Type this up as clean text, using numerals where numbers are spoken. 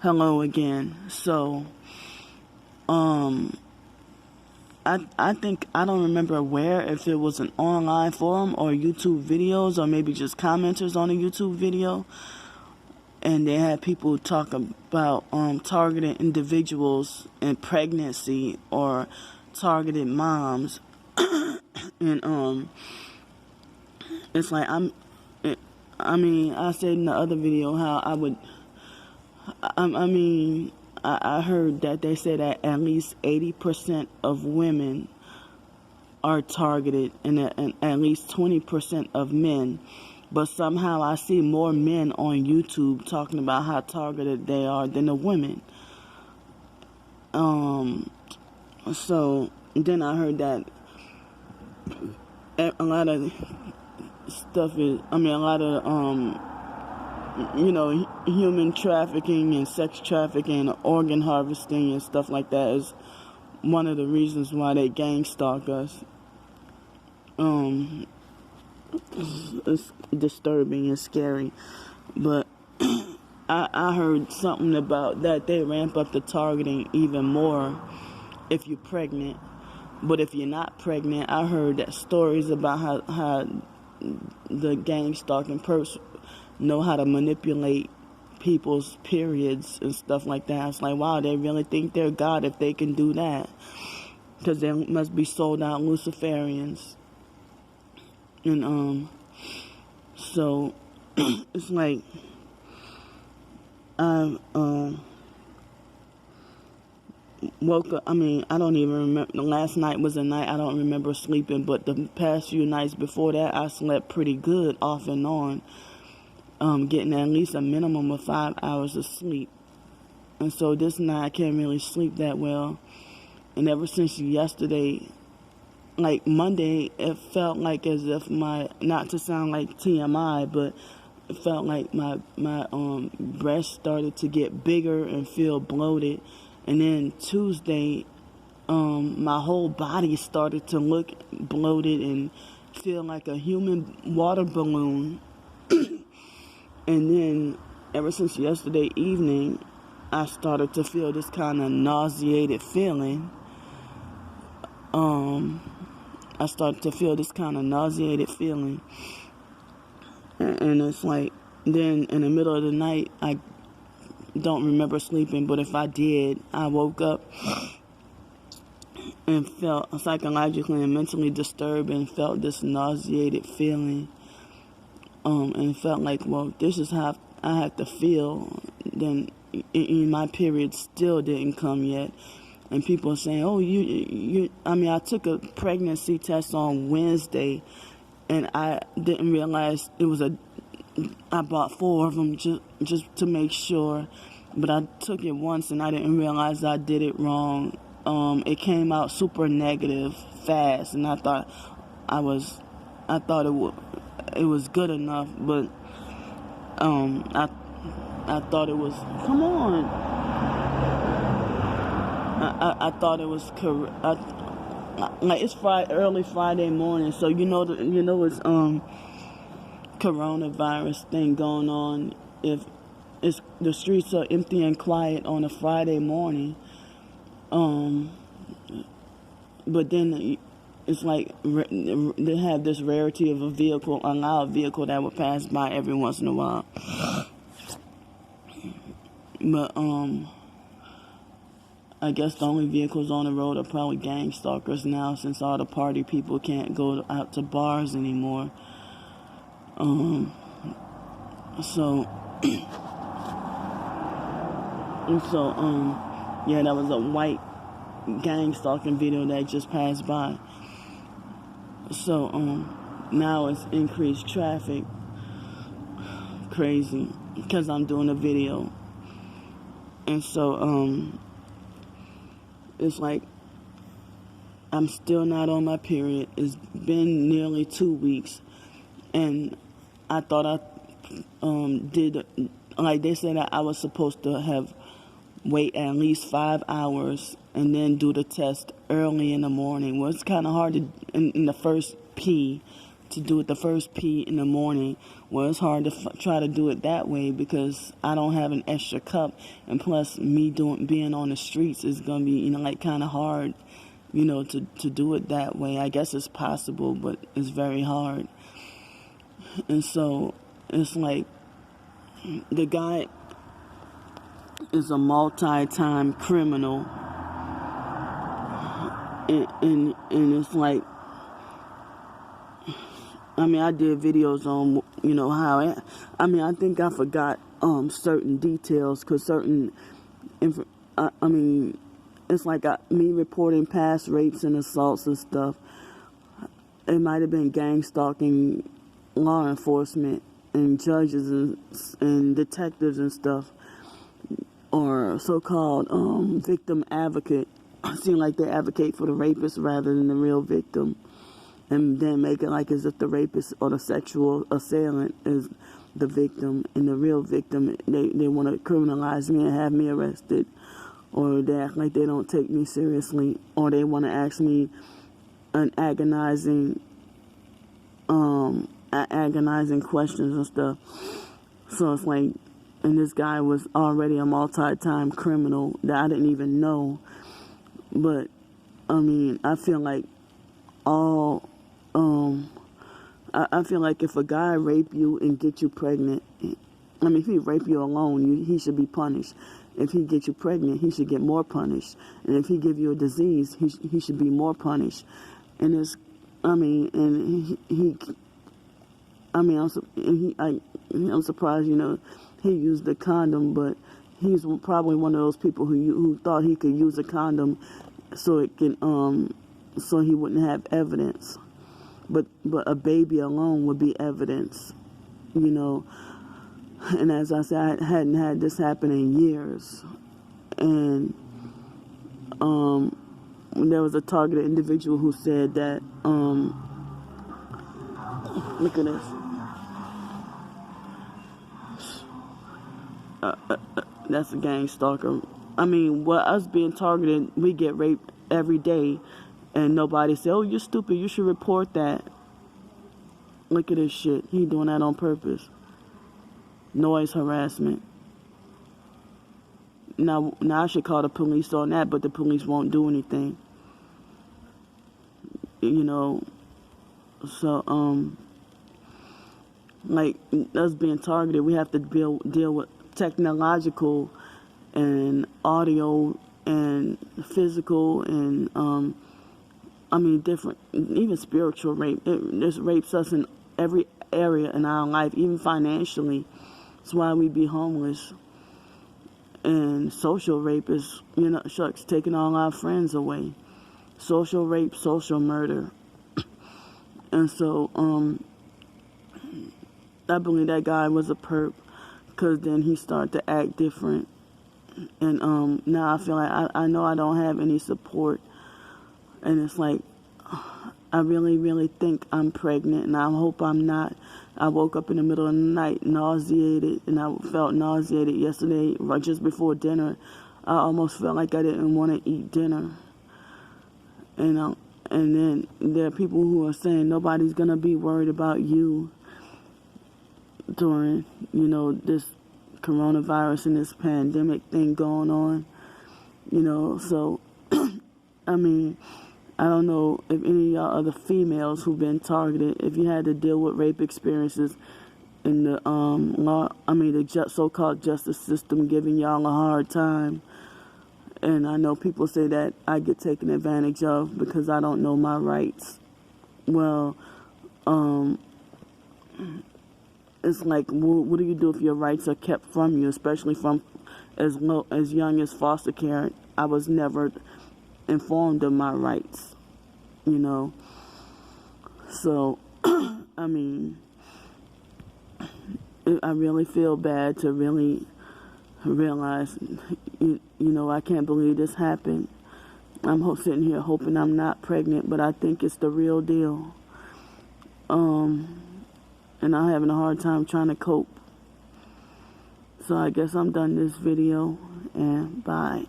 Hello again. So, um, I think I don't remember where, if it was an online forum or YouTube videos or maybe just commenters on a YouTube video, and they had people talk about targeted individuals in pregnancy or targeted moms, and it's like I said in the other video how I heard that they said that at least 80% of women are targeted and at least 20% of men. But somehow I see more men on YouTube talking about how targeted they are than the women. So then I heard that a lot of stuff is, a lot of, human trafficking and sex trafficking and organ harvesting and stuff like that is one of the reasons why they gang stalk us. It's disturbing and scary, but I heard something about that they ramp up the targeting even more if you're pregnant. But if you're not pregnant, I heard that stories about how the gang stalking perps know how to manipulate people's periods and stuff like that. It's like, wow, they really think they're God if they can do that, because they must be sold out Luciferians. And so it's like I woke up. I don't even remember. The last night was a night I don't remember sleeping, but the past few nights before that, I slept pretty good off and on, getting at least a minimum of 5 hours of sleep. And so this night I can't really sleep that well. And ever since yesterday, like Monday, it felt like as if not to sound like TMI, but it felt like my breast started to get bigger and feel bloated. And then Tuesday, my whole body started to look bloated and feel like a human water balloon. And then ever since yesterday evening, I started to feel this kind of nauseated feeling. And it's like, then in the middle of the night, I don't remember sleeping, but if I did, I woke up and felt psychologically and mentally disturbed and felt this nauseated feeling. And felt like, well, this is how I have to feel. Then my period still didn't come yet. And people are saying, oh, I took a pregnancy test on Wednesday, and I didn't realize I bought 4 of them just to make sure. But I took it once, and I didn't realize I did it wrong. It came out super negative fast, and I thought it was good enough, but I thought it was, come on. I thought it was correct. Like, it's early Friday morning, so it's coronavirus thing going on. If the streets are empty and quiet on a Friday morning, but then it's like they have this rarity of a loud vehicle that would pass by every once in a while. But I guess the only vehicles on the road are probably gang stalkers now, since all the party people can't go out to bars anymore. Yeah, that was a white gang stalking video that just passed by. So now it's increased traffic. Crazy, because I'm doing a video. And so it's like I'm still not on my period. It's been nearly 2 weeks, and I thought I did, like they said that I was supposed to wait at least 5 hours and then do the test early in the morning. Well, it's kind of hard in the first P to do it the first pee in the morning. Well, it's hard to try to do it that way because I don't have an extra cup, and plus me being on the streets is gonna be like kind of hard, to do it that way. I guess it's possible, but it's very hard. And so it's like the guy is a multi-time criminal, and it's like, I did videos on how I think I forgot certain details because it's like me reporting past rapes and assaults and stuff. It might have been gang stalking law enforcement and judges and detectives and stuff, or so-called victim advocate. It seems like they advocate for the rapist rather than the real victim, and then make it like as if the rapist or the sexual assailant is the victim, and the real victim, they want to criminalize me and have me arrested, or they act like they don't take me seriously, or they want to ask me an agonizing questions and stuff. So it's like, and this guy was already a multi-time criminal that I didn't even know. But I feel like I feel like if a guy rape you and get you pregnant, if he rape you alone, he should be punished. If he get you pregnant, he should get more punished. And if he give you a disease, he should be more punished. And it's, I'm surprised, he used the condom, but he's probably one of those people who thought he could use a condom so it can, so he wouldn't have evidence. But a baby alone would be evidence, And as I said, I hadn't had this happen in years. And there was a targeted individual who said that, look at this. That's a gang stalker. Us being targeted, we get raped every day, and nobody said, "Oh, you're stupid, you should report that." Look at this shit. He doing that on purpose. Noise harassment. Now I should call the police on that, but the police won't do anything. So like us being targeted, we have to deal with technological and audio and physical and different, even spiritual rape. This rapes us in every area in our life, even financially. That's why we be homeless. And social rape is, taking all our friends away. Social rape, social murder. And so, I believe that guy was a perp, because then he started to act different. And now I feel like I know I don't have any support. And it's like, I really, really think I'm pregnant, and I hope I'm not. I woke up in the middle of the night nauseated, and I felt nauseated yesterday, right just before dinner. I almost felt like I didn't want to eat dinner. And then there are people who are saying nobody's going to be worried about you during, this coronavirus and this pandemic thing going on. So, I don't know if any of y'all other females who've been targeted, if you had to deal with rape experiences in the the so-called justice system giving y'all a hard time. And I know people say that I get taken advantage of because I don't know my rights. Well, it's like, what do you do if your rights are kept from you, especially from as young as foster care? I was never informed of my rights, So, I really feel bad to really realize, I can't believe this happened. I'm sitting here hoping I'm not pregnant, but I think it's the real deal. And I'm having a hard time trying to cope. So I guess I'm done this video, and bye.